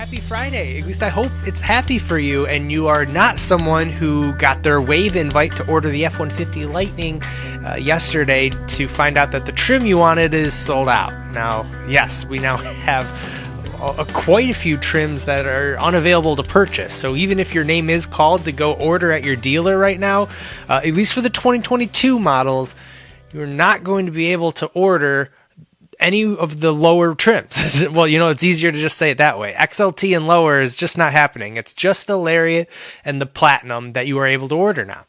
Happy Friday. At least I hope it's happy for you and you are not someone who got their wave invite to order the F-150 Lightning yesterday to find out that the trim you wanted is sold out. Now, yes, we now have quite a few trims that are unavailable to purchase. So even if your name is called to go order at your dealer right now, at least for the 2022 models, you're not going to be able to order any of the lower trims. Well, it's easier to just say it that way. XLT and lower is just not happening. It's just the Lariat and the Platinum that you are able to order now.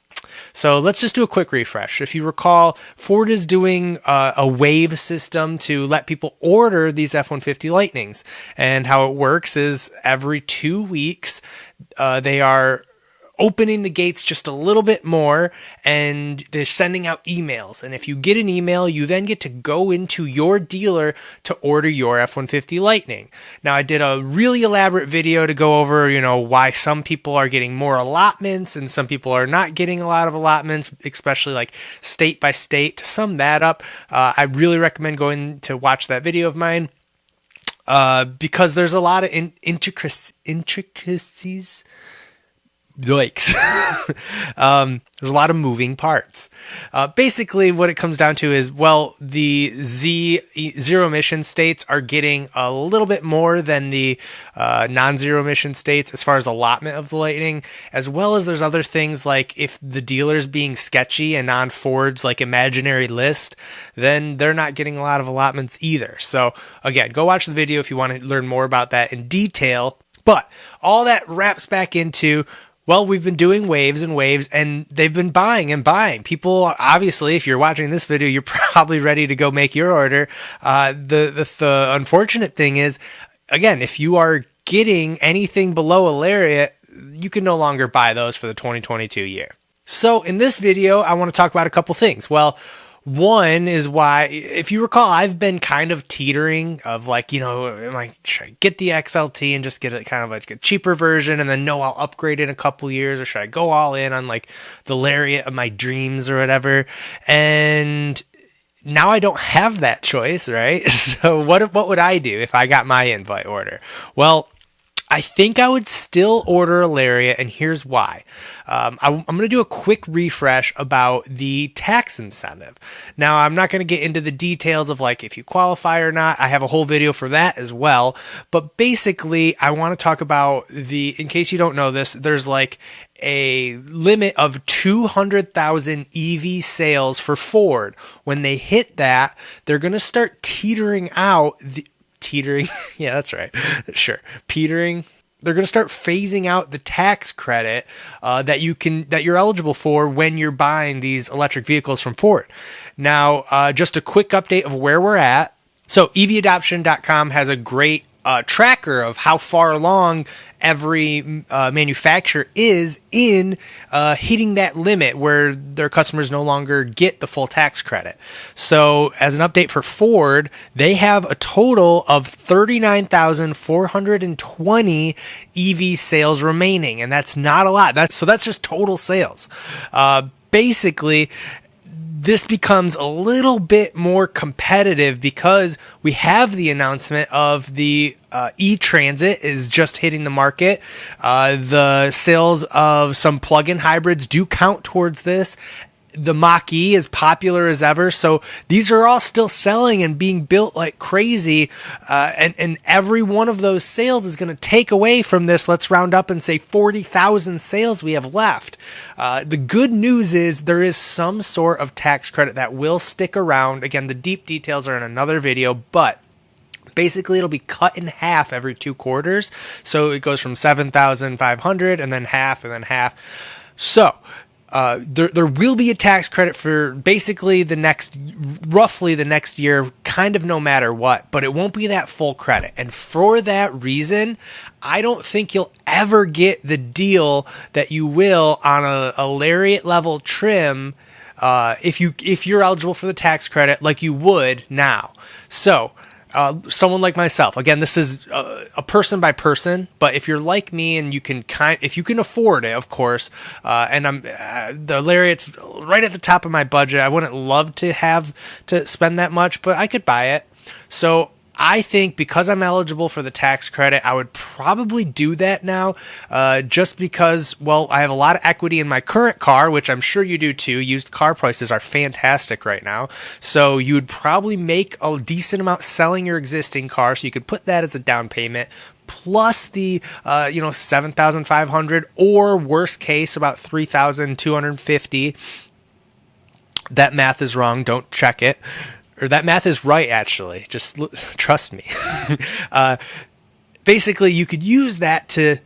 So let's just do a quick refresh. If you recall, Ford is doing a wave system to let people order these F-150 Lightnings. And how it works is every 2 weeks, they are opening the gates just a little bit more, and they're sending out emails. And if you get an email, you then get to go into your dealer to order your F-150 Lightning. Now, I did a really elaborate video to go over, why some people are getting more allotments and some people are not getting a lot of allotments, especially like state by state. To sum that up, I really recommend going to watch that video of mine because there's a lot of intricacies. Yikes. There's a lot of moving parts. Basically, what it comes down to is, the zero emission states are getting a little bit more than the non-zero emission states as far as allotment of the Lightning, as well as there's other things like if the dealer's being sketchy and on Ford's like imaginary list, then they're not getting a lot of allotments either. So again, go watch the video if you want to learn more about that in detail. But all that wraps back into, we've been doing waves and waves, and they've been buying and buying. People, obviously, if you're watching this video, you're probably ready to go make your order. The unfortunate thing is, again, if you are getting anything below a Lariat, you can no longer buy those for the 2022 year. So in this video, I want to talk about a couple things. One is why, if you recall, I've been kind of teetering of should I get the XLT and just get it kind of like a cheaper version and then I'll upgrade in a couple years, or should I go all in on like the Lariat of my dreams or whatever? And now I don't have that choice, right? So what would I do if I got my invite order? Well, I think I would still order a Lariat, and here's why. I'm going to do a quick refresh about the tax incentive. Now, I'm not going to get into the details of if you qualify or not. I have a whole video for that as well. But basically, I want to talk about in case you don't know this, there's a limit of 200,000 EV sales for Ford. When they hit that, they're going to start teetering out teetering. Yeah, that's right. Sure. Petering. They're going to start phasing out the tax credit that you're eligible for when you're buying these electric vehicles from Ford. Now, just a quick update of where we're at. So evadoption.com has a great tracker of how far along every manufacturer is in hitting that limit where their customers no longer get the full tax credit. So as an update for Ford, they have a total of 39,420 EV sales remaining, and that's not a lot. That's just total sales. Basically, this becomes a little bit more competitive because we have the announcement of the e-Transit is just hitting the market. The sales of some plug-in hybrids do count towards this. The Mach-E is popular as ever, so these are all still selling and being built like crazy, and every one of those sales is going to take away from this. Let's round up and say 40,000 sales we have left. The good news is there is some sort of tax credit that will stick around. Again, the deep details are in another video, but basically it'll be cut in half every 2 quarters, so it goes from 7,500 and then half and then half. So there will be a tax credit for basically roughly the next year, kind of no matter what, but it won't be that full credit. And for that reason, I don't think you'll ever get the deal that you will on a Lariat level trim if you're eligible for the tax credit like you would now. So someone like myself, again, this is a person by person, but if you're like me and if you can afford it, of course, and the Lariat's right at the top of my budget. I wouldn't love to have to spend that much, but I could buy it. So I think because I'm eligible for the tax credit, I would probably do that now, just because, well, I have a lot of equity in my current car, which I'm sure you do too. Used car prices are fantastic right now. So you would probably make a decent amount selling your existing car, so you could put that as a down payment, plus the, $7,500, or worst case, about $3,250. That math is wrong. Don't check it. Or that math is right, actually. Just trust me. Basically, you could use that to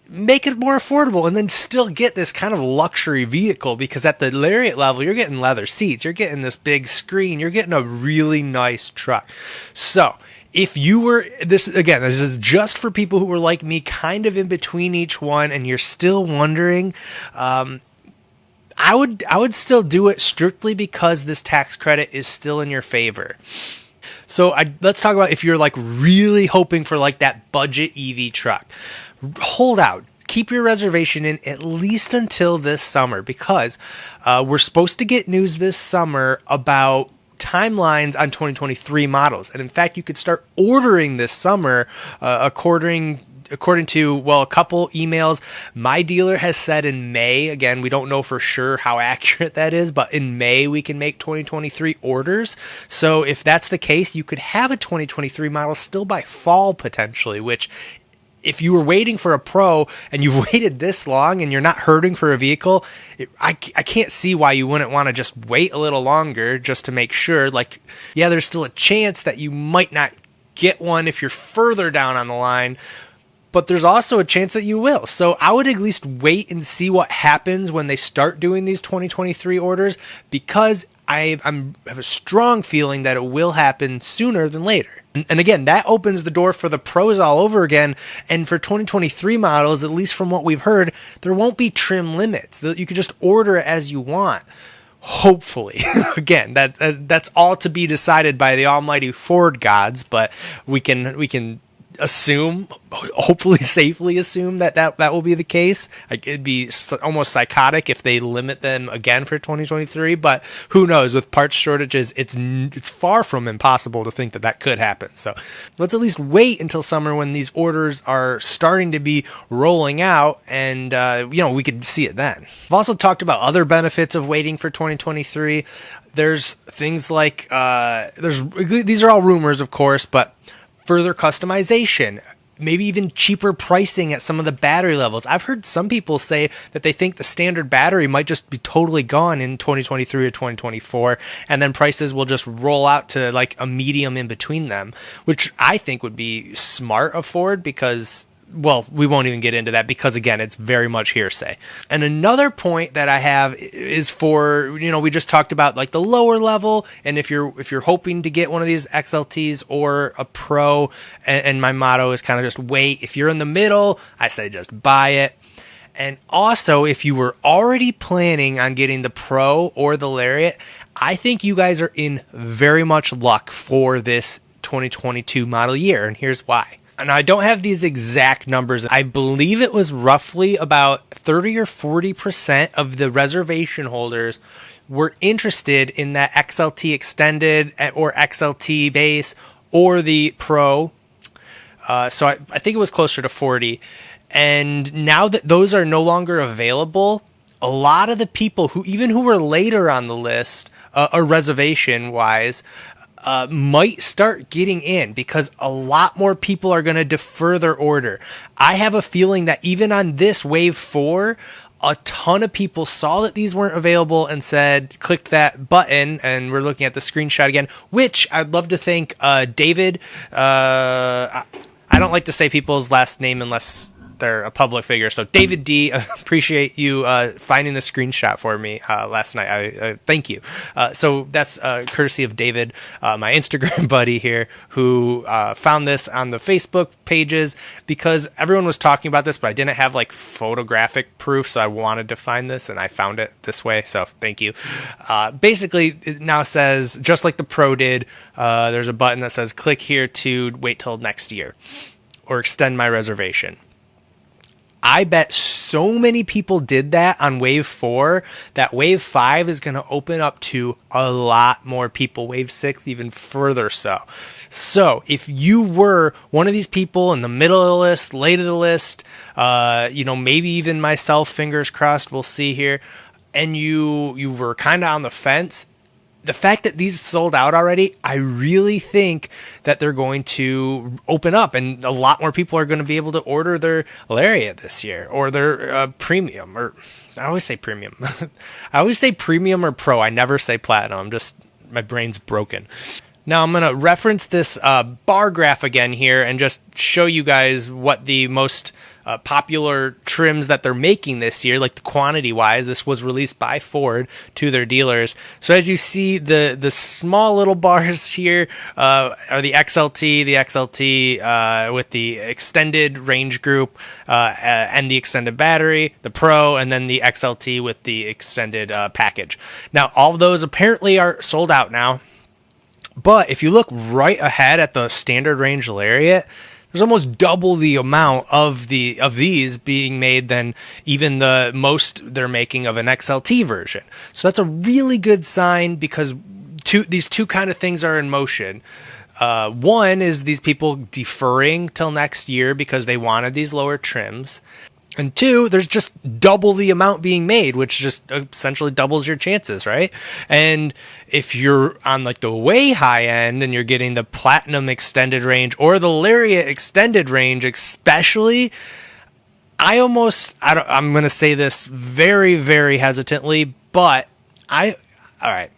make it more affordable and then still get this kind of luxury vehicle, because at the Lariat level, you're getting leather seats, you're getting this big screen, you're getting a really nice truck. So if you were, this is just for people who were like me, kind of in between each one, and you're still wondering, I would still do it strictly because this tax credit is still in your favor. So let's talk about if you're like really hoping for like that budget EV truck. Hold out. Keep your reservation in at least until this summer, because we're supposed to get news this summer about timelines on 2023 models. And in fact, you could start ordering this summer according to, well, a couple emails. My dealer has said in May, again, we don't know for sure how accurate that is, but in May we can make 2023 orders. So if that's the case, you could have a 2023 model still by fall potentially, which, if you were waiting for a Pro and you've waited this long and you're not hurting for a vehicle, I can't see why you wouldn't want to just wait a little longer just to make sure. Like, yeah, there's still a chance that you might not get one if you're further down on the line, but there's also a chance that you will. So I would at least wait and see what happens when they start doing these 2023 orders, because I have a strong feeling that it will happen sooner than later. And again, that opens the door for the Pros all over again. And for 2023 models, at least from what we've heard, there won't be trim limits. You can just order it as you want. Hopefully. Again, that's all to be decided by the almighty Ford gods, but we can assume, hopefully safely assume, that will be the case. Like, it'd be almost psychotic if they limit them again for 2023, but who knows? With parts shortages, it's far from impossible to think that could happen. So let's at least wait until summer when these orders are starting to be rolling out, and we could see it then. I've also talked about other benefits of waiting for 2023. There's things like these are all rumors, of course, but further customization, maybe even cheaper pricing at some of the battery levels. I've heard some people say that they think the standard battery might just be totally gone in 2023 or 2024, and then prices will just roll out to like a medium in between them, which I think would be smart of Ford, because, well, we won't even get into that because, again, it's very much hearsay. And another point that I have is for, we just talked about like the lower level, and if you're hoping to get one of these XLTs or a Pro, and my motto is kind of just wait. If you're in the middle, I say just buy it. And also, if you were already planning on getting the Pro or the Lariat, I think you guys are in very much luck for this 2022 model year, and here's why. And I don't have these exact numbers. I believe it was roughly about 30 or 40% of the reservation holders were interested in that XLT Extended or XLT Base or the Pro. So I think it was closer to 40. And now that those are no longer available, a lot of the people who were later on the list, or reservation-wise, might start getting in, because a lot more people are going to defer their order. I have a feeling that even on this wave 4, a ton of people saw that these weren't available and clicked that button, and we're looking at the screenshot again, which I'd love to thank David. I don't like to say people's last name unless they're a public figure. So David D, appreciate you finding the screenshot for me last night. I thank you. So that's courtesy of David, my Instagram buddy here, who found this on the Facebook pages, because everyone was talking about this, but I didn't have like photographic proof, so I wanted to find this, and I found it this way. So thank you. Basically, it now says, just like the Pro did, there's a button that says click here to wait till next year or extend my reservation. I bet so many people did that on wave 4 that wave 5 is going to open up to a lot more people. Wave 6 even further so. So if you were one of these people in the middle of the list, late of the list, maybe even myself, fingers crossed, we'll see here, and you were kind of on the fence, the fact that these sold out already, I really think that they're going to open up and a lot more people are going to be able to order their Lariat this year or their premium, or I always say premium. I always say premium or pro. I never say platinum. My brain's broken. Now I'm going to reference this bar graph again here and just show you guys what the most popular trims that they're making this year, like the quantity wise. This was released by Ford to their dealers. So as you see, the small little bars here are the XLT with the extended range group and the extended battery, the Pro, and then the XLT with the extended package. Now all of those apparently are sold out now. But if you look right ahead at the standard range Lariat, there's almost double the amount of these being made than even the most they're making of an XLT version. So that's a really good sign because these two kind of things are in motion. One is these people deferring till next year because they wanted these lower trims. And two, there's just double the amount being made, which just essentially doubles your chances, right? And if you're on like the way high end and you're getting the Platinum extended range or the Lariat extended range, especially, I'm going to say this very, very hesitantly, but all right.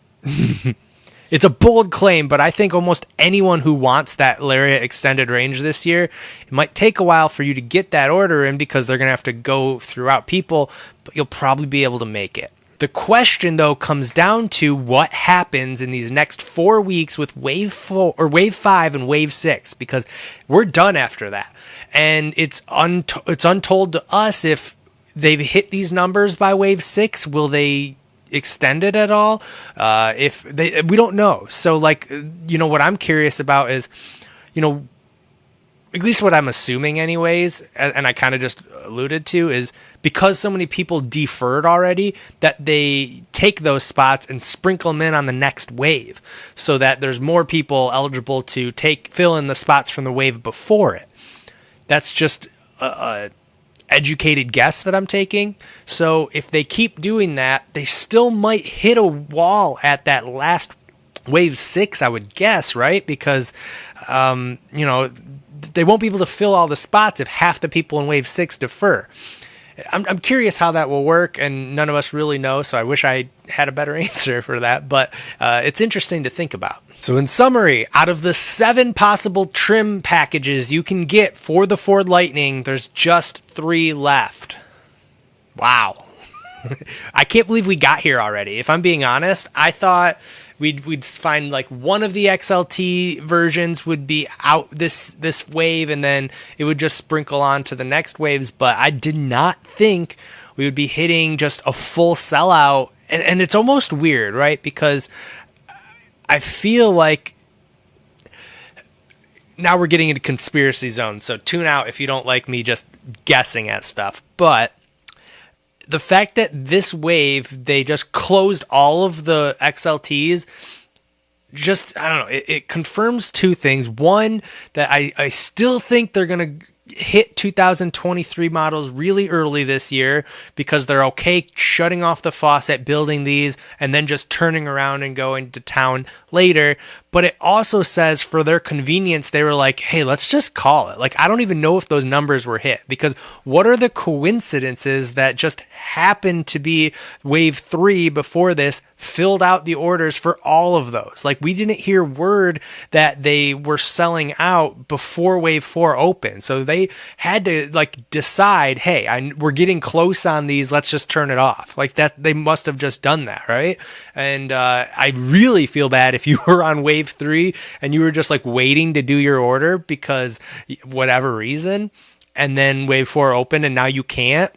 It's a bold claim, but I think almost anyone who wants that Lariat extended range this year, it might take a while for you to get that order in because they're going to have to go throughout people, but you'll probably be able to make it. The question, though, comes down to what happens in these next 4 weeks with wave 4 or wave 5 and wave 6, because we're done after that. And it's untold to us if they've hit these numbers by wave 6. Will they extend it at all? We don't know. So what I'm curious about is, at least what I'm assuming anyways, and I kind of just alluded to, is because so many people deferred already, that they take those spots and sprinkle them in on the next wave so that there's more people eligible to fill in the spots from the wave before it. That's just a educated guess that I'm taking. So if they keep doing that, they still might hit a wall at that last wave 6, I would guess, right? Because they won't be able to fill all the spots if half the people in wave 6 defer. I'm curious how that will work, and none of us really know, so I wish I had a better answer for that, but it's interesting to think about. So in summary, out of the 7 possible trim packages you can get for the Ford Lightning, there's just 3 left. Wow. I can't believe we got here already. If I'm being honest, I thought we'd find like one of the XLT versions would be out this wave, and then it would just sprinkle on to the next waves, but I did not think we would be hitting just a full sellout. And it's almost weird, right? Because I feel like now we're getting into conspiracy zone, so tune out if you don't like me just guessing at stuff. But the fact that this wave, they just closed all of the XLTs, I don't know, it confirms 2 things. One, that I still think they're going to hit 2023 models really early this year because they're okay shutting off the faucet, building these, and then just turning around and going to town later. But it also says for their convenience, they were like, hey, let's just call it. Like, I don't even know if those numbers were hit, because what are the coincidences that just happened to be wave 3 before this filled out the orders for all of those? Like, we didn't hear word that they were selling out before wave 4 opened. So they had to decide, hey, we're getting close on these. Let's just turn it off. Like that, they must have just done that, right? And I really feel bad if you were on wave 3 and you were just waiting to do your order because whatever reason, and then wave 4 opened and now you can't.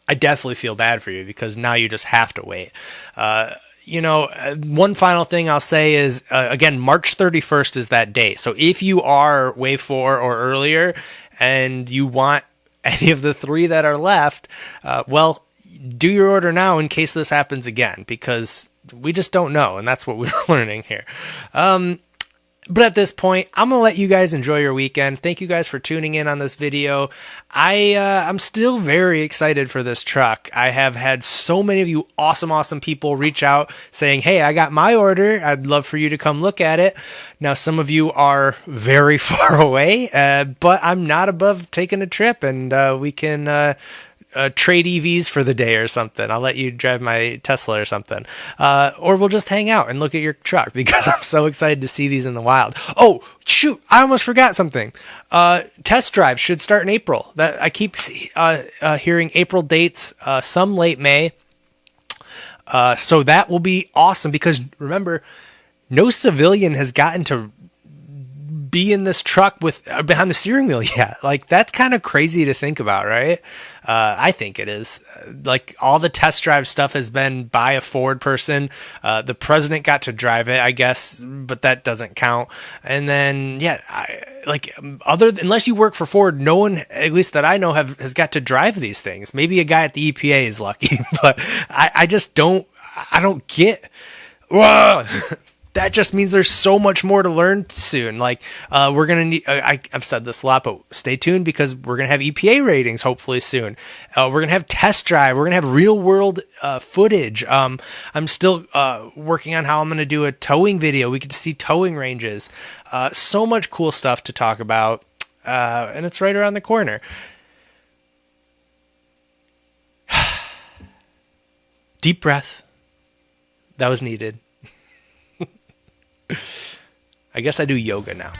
I definitely feel bad for you because now you just have to wait. One final thing I'll say is, again, March 31st is that date. So if you are wave 4 or earlier and you want any of the 3 that are left, well, do your order now in case this happens again, because we just don't know, and that's what we're learning here. But at this point, I'm going to let you guys enjoy your weekend. Thank you guys for tuning in on this video. I'm still very excited for this truck. I have had so many of you awesome people reach out saying, hey, I got my order. I'd love for you to come look at it. Now, some of you are very far away, but I'm not above taking a trip, and we can trade EVs for the day or something. I'll let you drive my Tesla or something. Or we'll just hang out and look at your truck, because I'm so excited to see these in the wild. Oh, shoot. I almost forgot something. Test drive should start in April. That I keep hearing April dates, some late May. So that will be awesome, because remember, no civilian has gotten to be in this truck with behind the steering wheel yet. Like, that's kind of crazy to think about, right? I think it is. Like, all the test drive stuff has been by a Ford person. The president got to drive it, I guess, but that doesn't count. And then, yeah, unless you work for Ford, no one, at least that I know, has got to drive these things. Maybe a guy at the EPA is lucky, but I just don't get. Whoa! That just means there's so much more to learn soon. Like, we're going to need, I've said this a lot, but stay tuned, because we're going to have EPA ratings hopefully soon. We're going to have test drive. We're going to have real world footage. I'm still working on how I'm going to do a towing video. We get to see towing ranges. So much cool stuff to talk about. And it's right around the corner. Deep breath. That was needed. I guess I do yoga now.